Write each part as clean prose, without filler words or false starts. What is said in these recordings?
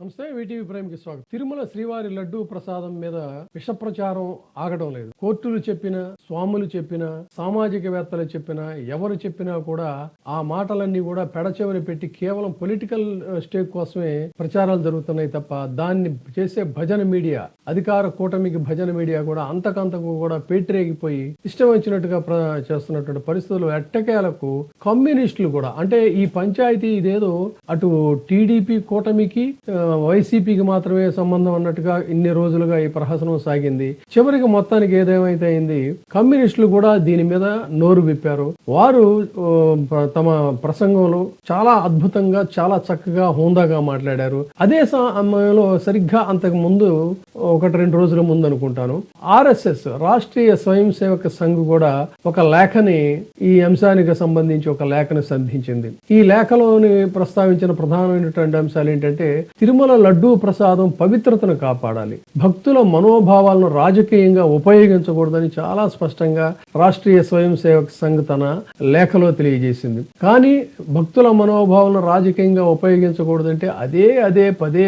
నమస్తే, వీటీవీ ప్రైమ్కి స్వాగతం. తిరుమల శ్రీవారి లడ్డూ ప్రసాదం మీద విష ప్రచారం ఆగడం లేదు. కోర్టులు చెప్పినా, స్వాములు చెప్పినా, సామాజికవేత్తలు చెప్పినా, ఎవరు చెప్పినా కూడా ఆ మాటలన్నీ కూడా పెడచెవిన పెట్టి కేవలం పొలిటికల్ స్టేక్ కోసమే ప్రచారాలు జరుగుతున్నాయి తప్ప దాన్ని చేసే భజన మీడియా, అధికార కూటమికి భజన మీడియా కూడా అంతకంతకు కూడా పేటరేగిపోయి ఇష్టం వచ్చినట్టుగా చేస్తున్నటువంటి పరిస్థితులు. ఎట్టకేలకు కమ్యూనిస్టులు కూడా, అంటే ఈ పంచాయతీ ఇదేదో అటు టీడీపీ కూటమికి వైసీపీకి మాత్రమే సంబంధం అన్నట్టుగా ఇన్ని రోజులుగా ఈ ప్రహసనం సాగింది. చివరికి మొత్తానికి ఏదేమైతే అయింది, కమ్యూనిస్టులు కూడా దీని మీద నోరు విప్పారు. వారు తమ ప్రసంగంలో చాలా అద్భుతంగా, చాలా చక్కగా, హోందాగా మాట్లాడారు. అదే సమయంలో సరిగ్గా అంతకు ముందు 1-2 రోజుల ముందు అనుకుంటాను, ఆర్ఎస్ఎస్ రాష్ట్రీయ స్వయం సేవక సంఘ్ కూడా ఒక లేఖని ఈ అంశానికి సంబంధించి ఒక లేఖను సంధించింది. ఈ లేఖలోని ప్రస్తావించిన ప్రధానమైనటువంటి అంశాలు ఏంటంటే, తిరుమల లడ్డూ ప్రసాదం పవిత్రతను కాపాడాలి, భక్తుల మనోభావాలను రాజకీయంగా ఉపయోగించకూడదని చాలా స్పష్టంగా రాష్ట్రీయ స్వయం సేవక సంఘ్ తన లేఖలో తెలియజేసింది. కానీ భక్తుల మనోభావాలను రాజకీయంగా ఉపయోగించకూడదంటే అదే పదే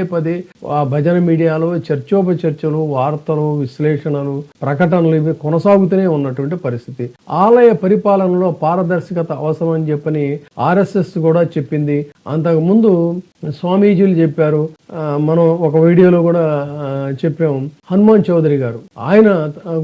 ఆ భజన మీడియాలో చర్చోపచర్చలు, వార్తలు, విశ్లేషణలు, ప్రకటనలు ఇవి కొనసాగుతూనే ఉన్నటువంటి పరిస్థితి. ఆలయ పరిపాలనలో పారదర్శకత అవసరం అని చెప్పని ఆర్ఎస్ఎస్ కూడా చెప్పింది. అంతకు ముందు స్వామీజీలు చెప్పారు, మనం ఒక వీడియోలో కూడా చెప్పాము. హనుమాన్ చౌదరి గారు ఆయన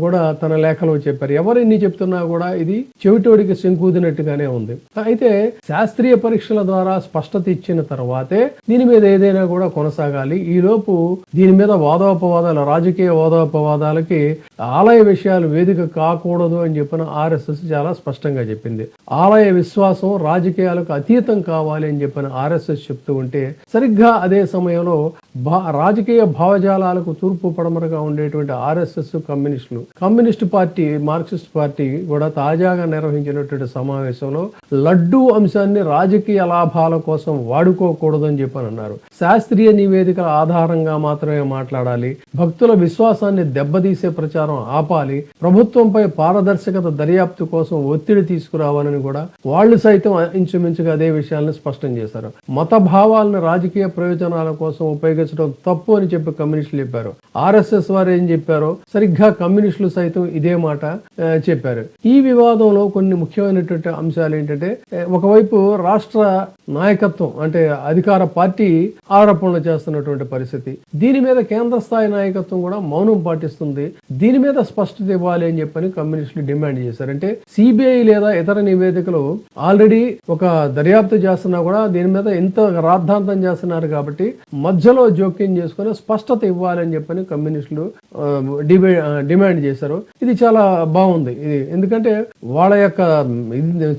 కూడా తన లేఖలో చెప్పారు. ఎవరిన్ని చెప్తున్నా కూడా ఇది చెవిటోడికి శంకూదినట్టుగానే ఉంది. అయితే శాస్త్రీయ పరీక్షల ద్వారా స్పష్టత ఇచ్చిన తర్వాతే దీని మీద ఏదైనా కూడా కొనసాగాలి. ఈలోపు దీని మీద వాదోపవాదాలు, రాజకీయ వాదోపవాదాలకి ఆలయ విషయాలు వేదిక కాకూడదు అని చెప్పిన ఆర్ఎస్ఎస్ చాలా స్పష్టంగా చెప్పింది. ఆలయ విశ్వాసం రాజకీయాలకు అతీతం కావాలి అని చెప్పిన ఆర్ఎస్ఎస్ చెప్తూ ఉంటే, సరిగ్గా అదే సమయంలో రాజకీయ భావజాలాలకు తూర్పు పడమరగా ఉండేటువంటి RSS, communist party, Marxist party కూడా తాజాగా నిర్వహించినటువంటి సమావేశంలో లడ్డూ అంశాన్ని రాజకీయ లాభాల కోసం వాడుకోకూడదని చెప్పని అన్నారు. శాస్త్రీయ నివేదికల ఆధారంగా మాత్రమే మాట్లాడాలి, భక్తుల విశ్వాసాన్ని దెబ్బతీసే ప్రచారం ఆపాలి, ప్రభుత్వంపై పారదర్శకత దర్యాప్తు కోసం ఒత్తిడి తీసుకురావాలని కూడా వాళ్ళు సైతం ఇంచుమించుగా అదే విషయాలను స్పష్టం చేశారు. మత భావాలను రాజకీయ ప్రయోజనాల కోసం ఉపయోగించడం తప్పు అని చెప్పి కమ్యూనిస్టులు చెప్పారు. ఆర్ఎస్ఎస్ వారు ఏం చెప్పారో సరిగ్గా కమ్యూనిస్టులు సైతం ఇదే మాట చెప్పారు. ఈ వివాదంలో కొన్ని ముఖ్యమైనటువంటి అంశాలు ఏంటంటే, ఒకవైపు రాష్ట్ర నాయకత్వం అంటే అధికార పార్టీ ఆరోపణలు చేస్తున్నటువంటి పరిస్థితి. దీని మీద కేంద్ర స్థాయి నాయకత్వం కూడా మౌనం పాటిస్తుంది. దీని మీద స్పష్టత ఇవ్వాలి అని చెప్పని కమ్యూనిస్టులు డిమాండ్ చేశారు. అంటే సిబిఐ లేదా ఇతర నివేదికలు ఆల్రెడీ ఒక దర్యాప్తు చేస్తున్నా కూడా దీని మీద ఎంత రాద్ధాంతం చేస్తున్నారు కాబట్టి మధ్యలో జోక్యం చేసుకుని స్పష్టత ఇవ్వాలని చెప్పని కమ్యూనిస్టులు డిమాండ్ చేశారు. ఇది చాలా బాగుంది. ఇది ఎందుకంటే వాళ్ళ యొక్క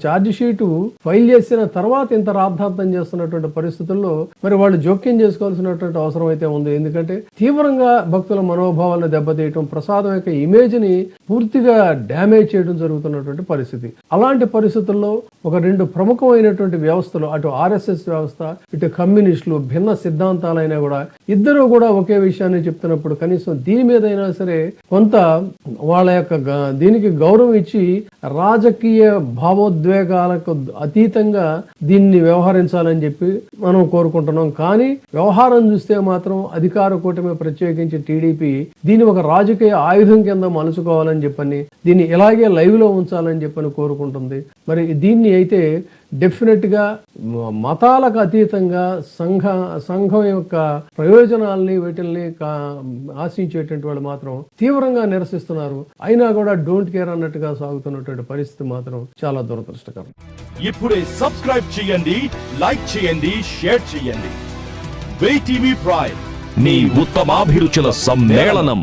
ఛార్జ్ షీటు ఫైల్ చేసిన తర్వాత ఇంత రాద్ధాంతం చేస్తున్నటువంటి పరిస్థితుల్లో మరి వాళ్ళు జోక్యం చేసుకోవాల్సినటువంటి అవసరం అయితే ఉంది. ఎందుకంటే తీవ్రంగా భక్తుల మనోభావాలను దెబ్బతీయటం, ప్రసాదం యొక్క ఇమేజ్ ని పూర్తిగా డ్యామేజ్ చేయడం జరుగుతున్నటువంటి పరిస్థితి. అలాంటి పరిస్థితుల్లో ఒక 2 ప్రముఖమైనటువంటి వ్యవస్థలు, అటు ఆర్ఎస్ఎస్ వ్యవస్థ, ఇటు కమ్యూనిస్టులు, భిన్న సిద్ధాంతాలైనా కూడా ఇద్దరు కూడా ఒకే విషయాన్ని చెప్తున్నప్పుడు కనీసం దీని మీద అయినా సరే కొంత వాళ్ళ యొక్క దీనికి గౌరవం ఇచ్చి రాజకీయ భావోద్వేగాలకు అతీతంగా దీన్ని వ్యవహరించాలని చెప్పి మనం కోరుకుంటున్నాం. కానీ వ్యవహారం చూస్తే మాత్రం అధికార కూటమి, ప్రత్యేకించి టీడీపీ దీన్ని ఒక రాజకీయ ఆయుధం కింద మలుచుకోవాలని చెప్పని, దీన్ని ఇలాగే లైవ్ లో ఉంచాలని చెప్పని కోరుకుంటుంది. మరి దీన్ని అయితే డెఫినెట్ గా మతాలకు అతీతంగా సంఘం యొక్క ప్రయోజనాల్ని వీటిల్ని ఆశించేటువంటి వాళ్ళు మాత్రం తీవ్రంగా నిరసిస్తున్నారు. అయినా కూడా డోంట్ కేర్ అన్నట్టుగా సాగుతున్నటువంటి పరిస్థితి మాత్రం చాలా దురదృష్టకరం. ఇప్పుడే సబ్స్క్రైబ్ చేయండి, లైక్ చేయండి, షేర్ చేయండి. వీటీవీ ప్రైమ్, నీ ఉత్తమాభిరుచుల సమ్మేళనం.